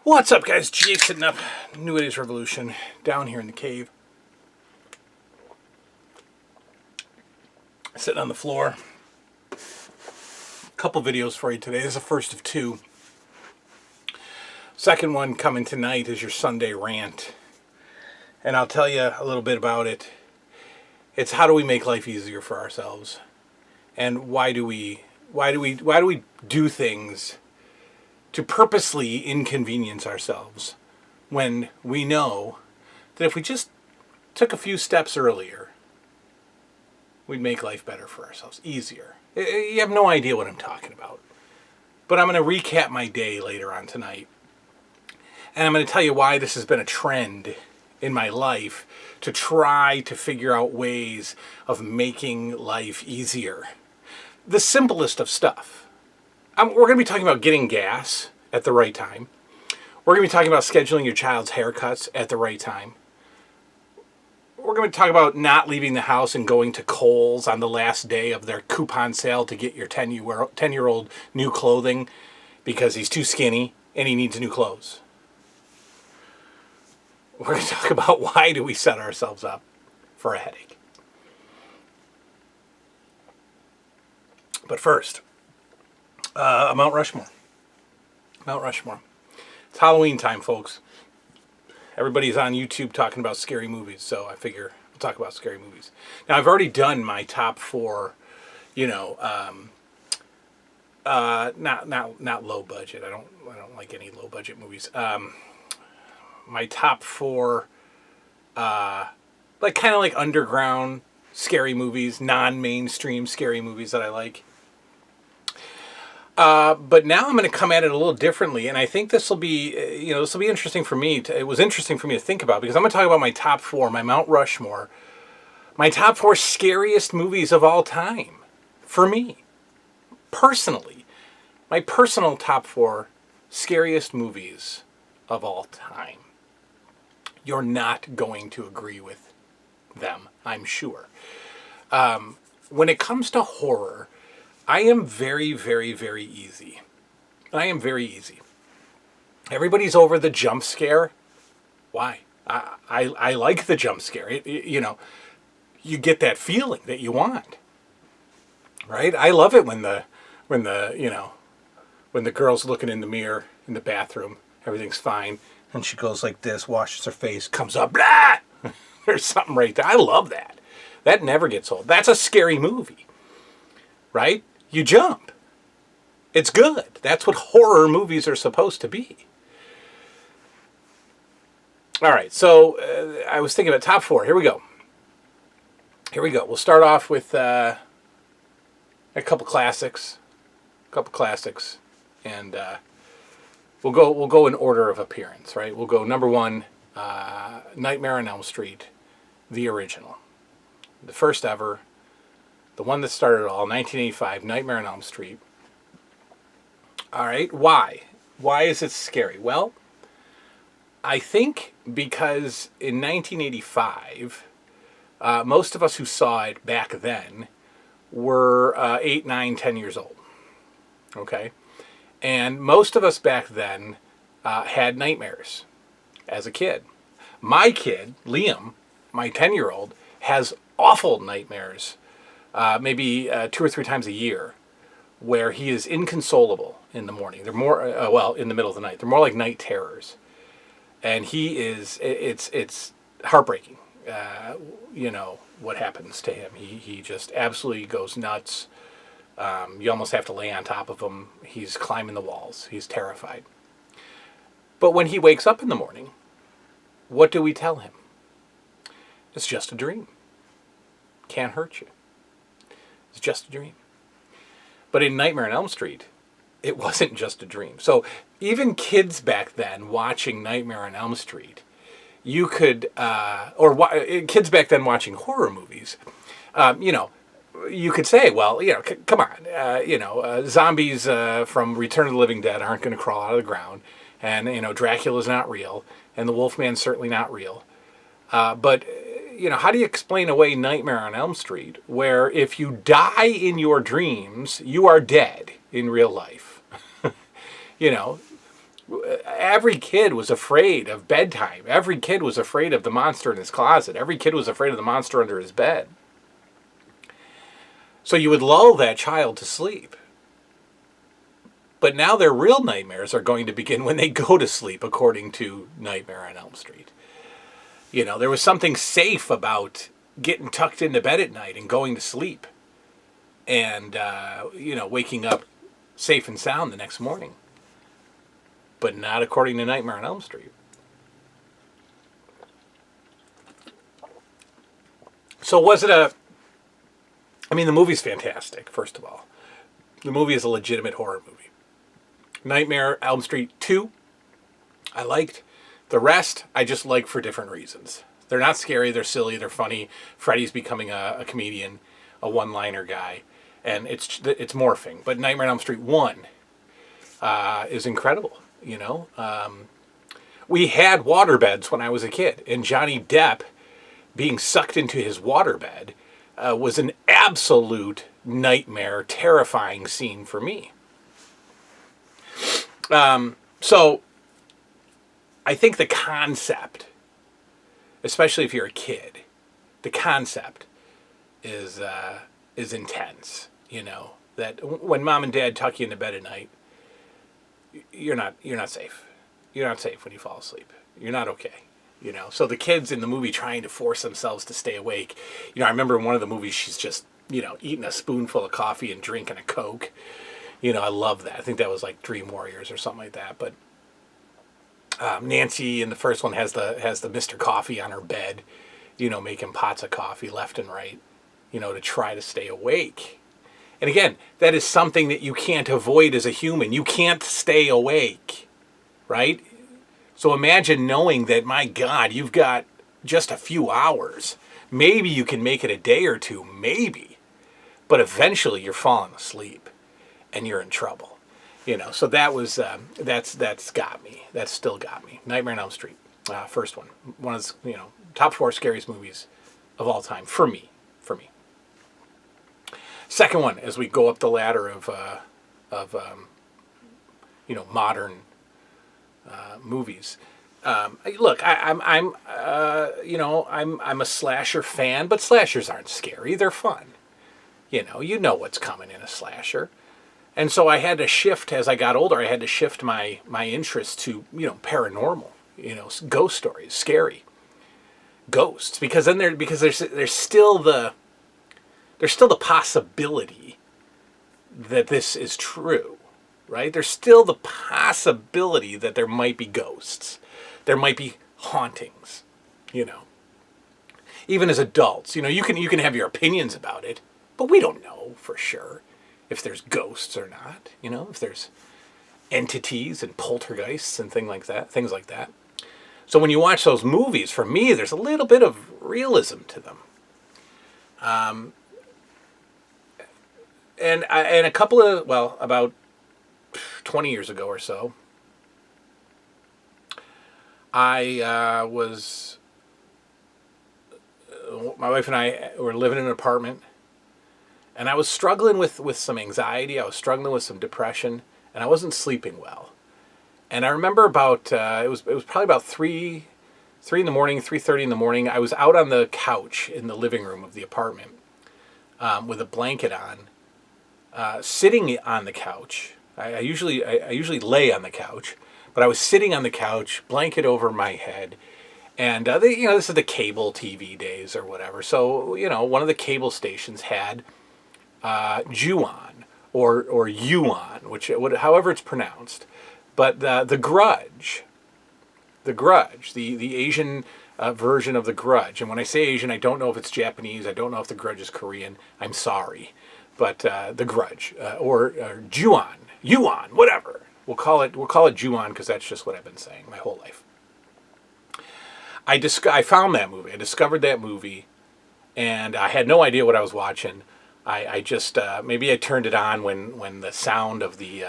What's up, guys? Jake sitting up, New Ideas Revolution, down here in the cave. Sitting on the floor. A couple videos for you today. This is the first of two. Second one coming tonight is your Sunday rant. And I'll tell you a little bit about it. It's how do we make life easier for ourselves? And why do we do things to purposely inconvenience ourselves when we know that if we just took a few steps earlier, we'd make life better for ourselves, easier. You have no idea what I'm talking about. But I'm going to recap my day later on tonight. And I'm going to tell you why this has been a trend in my life to try to figure out ways of making life easier. The simplest of stuff. We're going to be talking about getting gas at the right time. We're going to be talking about scheduling your child's haircuts at the right time. We're going to talk about not leaving the house and going to Kohl's on the last day of their coupon sale to get your 10-year-old new clothing because he's too skinny and he needs new clothes. We're going to talk about why do we set ourselves up for a headache. But first, Mount Rushmore. Mount Rushmore. It's Halloween time, folks. Everybody's on YouTube talking about scary movies, so I figure we'll talk about scary movies. Now, I've already done my top four, not low budget. I don't like any low budget movies. My top four, kind of underground scary movies, non-mainstream scary movies that I like. But now I'm going to come at it a little differently, and I think this will be, interesting for me. It was interesting for me to think about because I'm going to talk about my top four, my Mount Rushmore, my top four scariest movies of all time, for me, personally, my personal top four scariest movies of all time. You're not going to agree with them, I'm sure. When it comes to horror, I am very, very, very easy. I am very easy. Everybody's over the jump scare. Why? I like the jump scare. You get that feeling that you want, right? I love it when the girl's looking in the mirror in the bathroom, everything's fine, and she goes like this, washes her face, comes up, blah! There's something right there. I love that. That never gets old. That's a scary movie, right? You jump. It's good. That's what horror movies are supposed to be. All right, so I was thinking about top four. Here we go. We'll start off with a couple classics, and we'll go in order of appearance. Right? We'll go number one, Nightmare on Elm Street, the original, the first ever. The one that started it all, 1985, Nightmare on Elm Street. All right, why? Why is it scary? Well, I think because in 1985, most of us who saw it back then were 8, 9, 10 years old. Okay? And most of us back then had nightmares as a kid. My kid, Liam, my 10-year-old, has awful nightmares. Maybe 2 or 3 times a year, where he is inconsolable in the morning. They're more, in the middle of the night. They're more like night terrors. And he is, it's heartbreaking, what happens to him. He just absolutely goes nuts. You almost have to lay on top of him. He's climbing the walls. He's terrified. But when he wakes up in the morning, what do we tell him? It's just a dream. Can't hurt you. It's just a dream. But in Nightmare on Elm Street, it wasn't just a dream. So even kids back then watching Nightmare on Elm Street, you could, kids back then watching horror movies, you could say, well, come on, zombies from Return of the Living Dead aren't going to crawl out of the ground, and, Dracula's not real, and the Wolfman's certainly not real. But how do you explain away Nightmare on Elm Street, where if you die in your dreams, you are dead in real life? Every kid was afraid of bedtime. Every kid was afraid of the monster in his closet. Every kid was afraid of the monster under his bed. So you would lull that child to sleep. But now their real nightmares are going to begin when they go to sleep, according to Nightmare on Elm Street. You know, there was something safe about getting tucked into bed at night and going to sleep. And, waking up safe and sound the next morning. But not according to Nightmare on Elm Street. So was it the movie's fantastic, first of all. The movie is a legitimate horror movie. Nightmare Elm Street 2, I liked. The rest, I just like for different reasons. They're not scary, they're silly, they're funny. Freddy's becoming a comedian, a one-liner guy, and it's morphing. But Nightmare on Elm Street 1 is incredible, you know. We had waterbeds when I was a kid, and Johnny Depp being sucked into his waterbed was an absolute nightmare, terrifying scene for me. So I think the concept, especially if you're a kid, the concept is intense. You know, that when mom and dad tuck you into bed at night, you're not safe. You're not safe when you fall asleep. You're not okay. You know, so the kids in the movie trying to force themselves to stay awake. You know, I remember in one of the movies she's just, eating a spoonful of coffee and drinking a Coke. You know, I love that. I think that was like Dream Warriors or something like that. But Nancy in the first one has the Mr. Coffee on her bed, making pots of coffee left and right, to try to stay awake. And again, that is something that you can't avoid as a human. You can't stay awake, right? So imagine knowing that, my God, you've got just a few hours. Maybe you can make it a day or two, maybe. But eventually you're falling asleep and you're in trouble. So that was, that's got me. That's still got me. Nightmare on Elm Street, first one. One of the, top 4 scariest movies of all time, for me. Second one, as we go up the ladder of modern movies. Look, I'm a slasher fan, but slashers aren't scary. They're fun. You know what's coming in a slasher. And so I had to shift, as I got older, I had to shift my interest to, paranormal, ghost stories, scary ghosts. Because then there's still the possibility that this is true, right? There's still the possibility that there might be ghosts. There might be hauntings, Even as adults, you can have your opinions about it, but we don't know for sure if there's ghosts or not, if there's entities and poltergeists and things like that. So when you watch those movies, for me, there's a little bit of realism to them. And a couple of, about 20 years ago or so, my wife and I were living in an apartment, and I was struggling with some anxiety. I was struggling with some depression, and I wasn't sleeping well. And I remember about, it was probably about 3 in the morning, 3:30 in the morning. I was out on the couch in the living room of the apartment with a blanket on, sitting on the couch. I usually lay on the couch, but I was sitting on the couch, blanket over my head. And, this is the cable TV days or whatever. So, one of the cable stations had Ju-on or Yuan, however it's pronounced. But the Grudge, the Asian version of the Grudge. And when I say Asian, I don't know if it's Japanese. I don't know if the Grudge is Korean. I'm sorry. But the Grudge or Ju-on, Yuan, whatever. We'll call it Ju-on because that's just what I've been saying my whole life. I found that movie. I discovered that movie, and I had no idea what I was watching. I just maybe I turned it on when the sound of the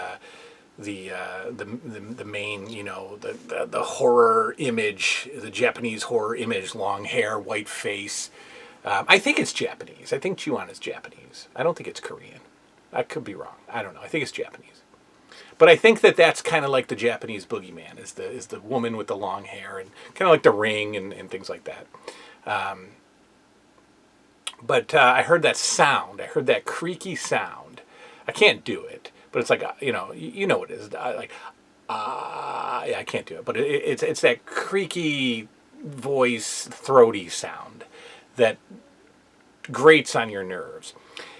main, the horror image, the Japanese horror image, long hair, white face. I think it's Japanese. I think Ju-on is Japanese. I don't think it's Korean. I could be wrong. I don't know. I think it's Japanese. But I think that that's kind of like the Japanese boogeyman, is the woman with the long hair, and kind of like The Ring and things like that. But I heard that sound. I heard that creaky sound. I can't do it, but it's like, you know what it is. Yeah, I can't do it, but it's that creaky voice, throaty sound that grates on your nerves.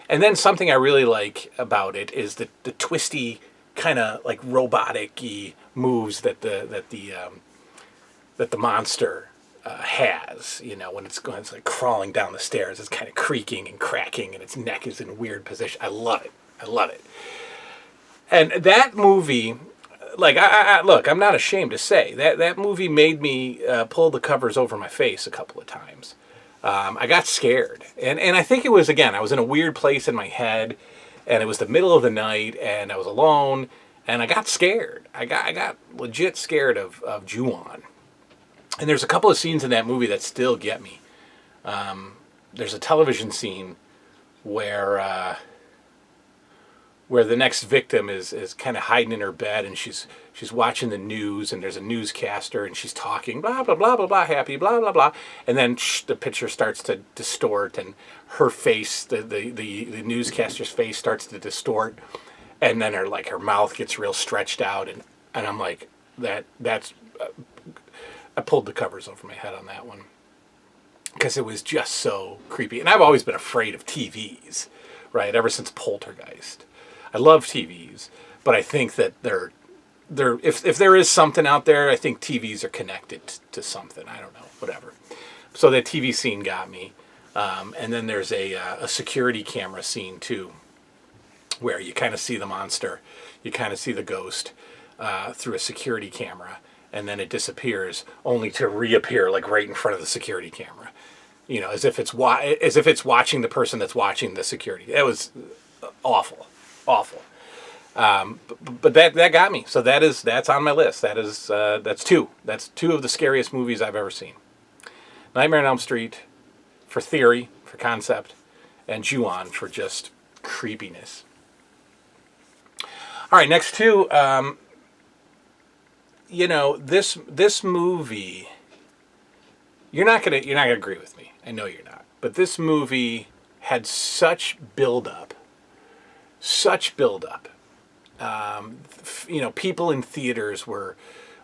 And then something I really like about it is the twisty, kind of like robotic-y moves that the monster has. When it's like crawling down the stairs, it's kind of creaking and cracking, and its neck is in a weird position. I love it. I love it. And that movie, like, look, I'm not ashamed to say that movie made me pull the covers over my face a couple of times. I got scared, and I think it was, again, I was in a weird place in my head, and it was the middle of the night, and I was alone, and I got scared. I got legit scared of Ju-on. And there's a couple of scenes in that movie that still get me. There's a television scene where the next victim is kind of hiding in her bed, and she's watching the news, and there's a newscaster, and she's talking blah blah blah blah blah, happy blah blah blah, and then the picture starts to distort, and her face, the newscaster's face starts to distort, and then her mouth gets real stretched out, and I'm like, that's I pulled the covers over my head on that one because it was just so creepy. And I've always been afraid of TVs, right? Ever since Poltergeist. I love TVs, but I think that they're if there is something out there, I think TVs are connected to something. I don't know, whatever. So that TV scene got me. And then there's a security camera scene too, where you kind of see the monster, you kind of see the ghost through a security camera, and then it disappears, only to reappear like right in front of the security camera, as if it's watching the person that's watching the security. It was awful. But that got me. So that's on my list. That's two of the scariest movies I've ever seen. Nightmare on Elm Street for theory, for concept, and Ju-on for just creepiness. All right, next two. This movie, you're not gonna agree with me. I know you're not. But this movie had such build-up. People in theaters were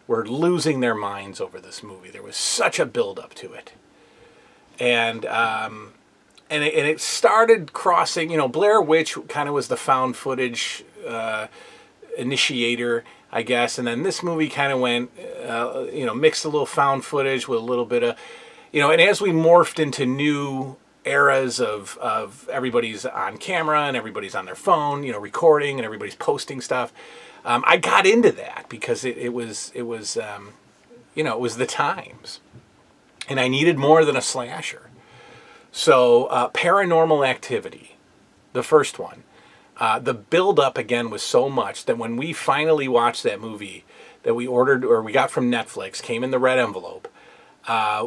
losing their minds over this movie. There was such a build-up to it. And it started crossing, Blair Witch kind of was the found footage initiator, I guess, and then this movie kind of went, mixed a little found footage with a little bit of, and as we morphed into new eras of everybody's on camera and everybody's on their phone, recording, and everybody's posting stuff, I got into that because it was the times, and I needed more than a slasher. So Paranormal Activity, the first one. The build-up, again, was so much that when we finally watched that movie that we ordered, or we got from Netflix, came in the red envelope,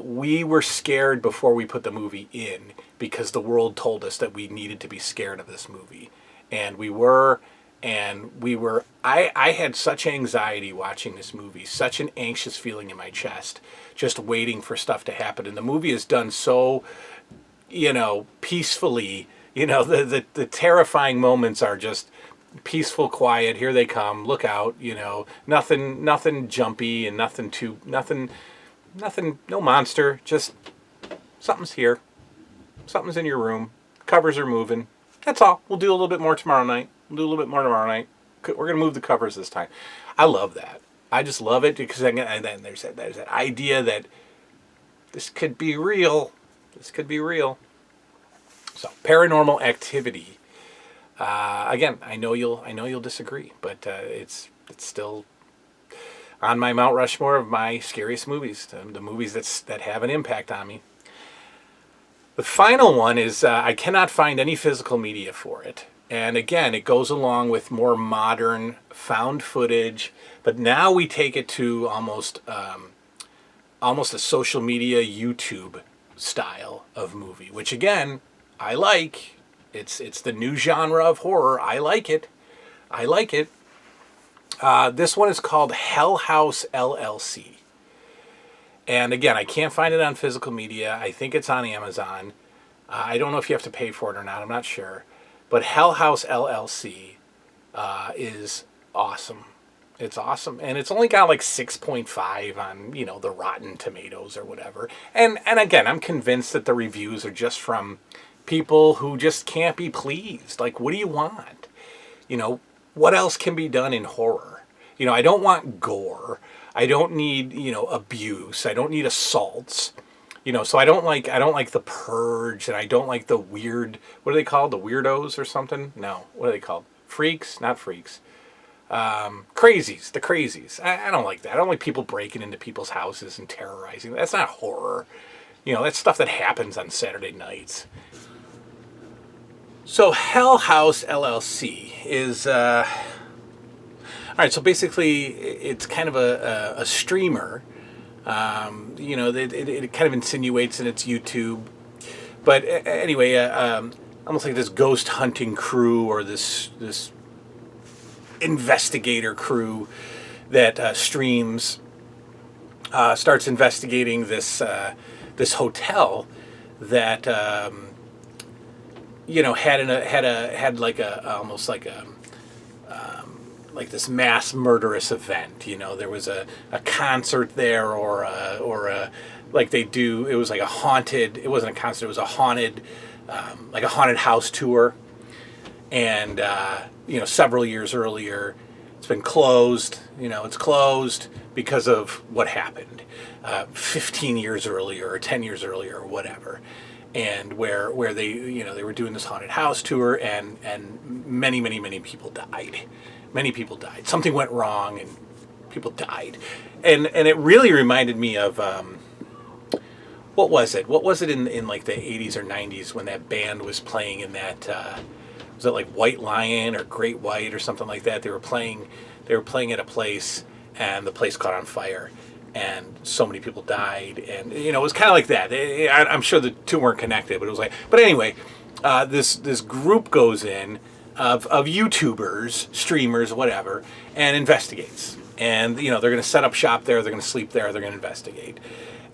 we were scared before we put the movie in because the world told us that we needed to be scared of this movie. And we were, I had such anxiety watching this movie, such an anxious feeling in my chest, just waiting for stuff to happen. And the movie is done so, peacefully. The terrifying moments are just peaceful, quiet. Here they come. Look out. Nothing jumpy and nothing. No monster. Just something's here. Something's in your room. Covers are moving. That's all. We'll do a little bit more tomorrow night. We're gonna move the covers this time. I love that. I just love it because then there's that idea that this could be real. So, Paranormal Activity. Again, I know you'll disagree, but it's still on my Mount Rushmore of my scariest movies, the movies that have an impact on me. The final one is I cannot find any physical media for it, and again, it goes along with more modern found footage, but now we take it to almost a social media YouTube style of movie, which again, I like. It's the new genre of horror. I like it. This one is called Hell House LLC. And again, I can't find it on physical media. I think it's on Amazon. I don't know if you have to pay for it or not. I'm not sure. But Hell House LLC is awesome. It's awesome. And it's only got like 6.5 on, the Rotten Tomatoes or whatever. And again, I'm convinced that the reviews are just from people who just can't be pleased. Like, what do you want? What else can be done in horror? I don't want gore. I don't need, abuse. I don't need assaults. So I don't like The Purge, and I don't like the weird, what are they called? The weirdos or something? No. What are they called? Freaks? Not freaks. Crazies. The crazies. I don't like that. I don't like people breaking into people's houses and terrorizing. That's not horror. That's stuff that happens on Saturday nights. So Hell House LLC is... All right, so basically, it's kind of a streamer. It kind of insinuates in its YouTube. But anyway, almost like this ghost hunting crew or this investigator crew that streams starts investigating this hotel that had like almost like a like this mass murderous event. There was a concert there or like they do, it was like it wasn't a concert, it was a haunted, like a haunted house tour. And, several years earlier, it's been closed, it's closed because of what happened 15 years earlier or 10 years earlier or whatever. And where they, they were doing this haunted house tour and many, many, many people died. Many people died. Something went wrong and people died. And it really reminded me of, what was it? What was it in like the 80s or 90s when that band was playing in that, was it like White Lion or Great White or something like that? They were playing at a place and the place caught on fire and so many people died. And, it was kind of like that. I'm sure the two weren't connected, but it was like, but anyway, this group goes in, of YouTubers, streamers, whatever, and investigates. And, they're going to set up shop there, they're going to sleep there, they're going to investigate.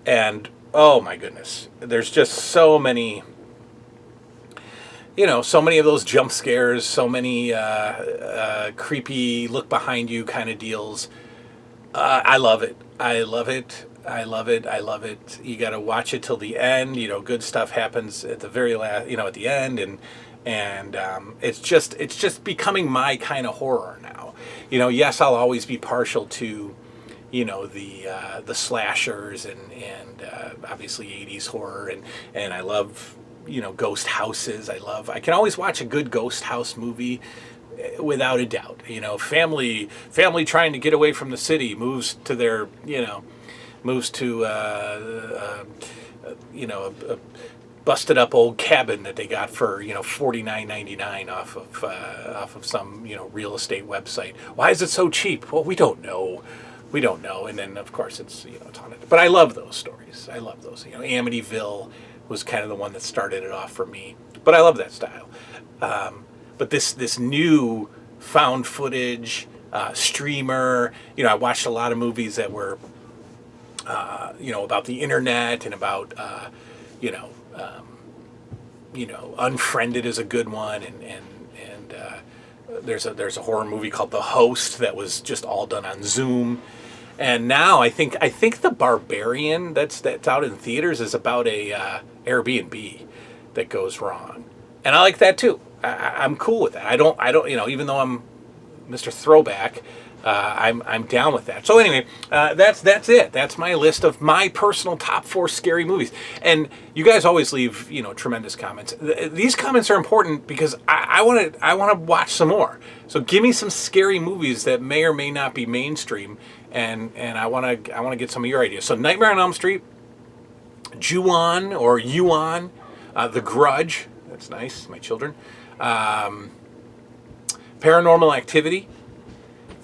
And, oh my goodness, there's just so many, so many of those jump scares, so many creepy look behind you kind of deals. I love it. I love it. I love it. I love it. You got to watch it till the end. Good stuff happens at the very last, at the end. And it's just becoming my kind of horror now. Yes, I'll always be partial to, the slashers and obviously 80s horror and I love, ghost houses. I can always watch a good ghost house movie without a doubt. Family trying to get away from the city moves to their, a busted up old cabin that they got for $49.99 off of some real estate website. Why is it so cheap? Well, we don't know. And then of course it's it's haunted. But I love those stories. I love those. Amityville was kind of the one that started it off for me. But I love that style. But this new found footage streamer. I watched a lot of movies that were about the internet and about Unfriended is a good one, and there's a horror movie called The Host that was just all done on Zoom. And now I think The Barbarian that's out in theaters is about a Airbnb that goes wrong, and I like that too. I'm cool with that. I don't even though I'm Mr. Throwback. I'm down with that. So anyway, that's it. That's my list of my personal top 4 scary movies. And you guys always leave tremendous comments. These comments are important because I want to watch some more. So give me some scary movies that may or may not be mainstream, and I want to get some of your ideas. So Nightmare on Elm Street, Ju-on or Yuan, The Grudge. That's nice. My children. Paranormal Activity.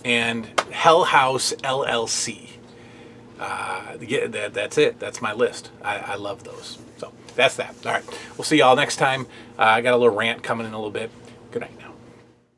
And Hell House LLC. That's it. That's my list. I love those. So that's that. All right. We'll see y'all next time. I got a little rant coming in a little bit. Good night now.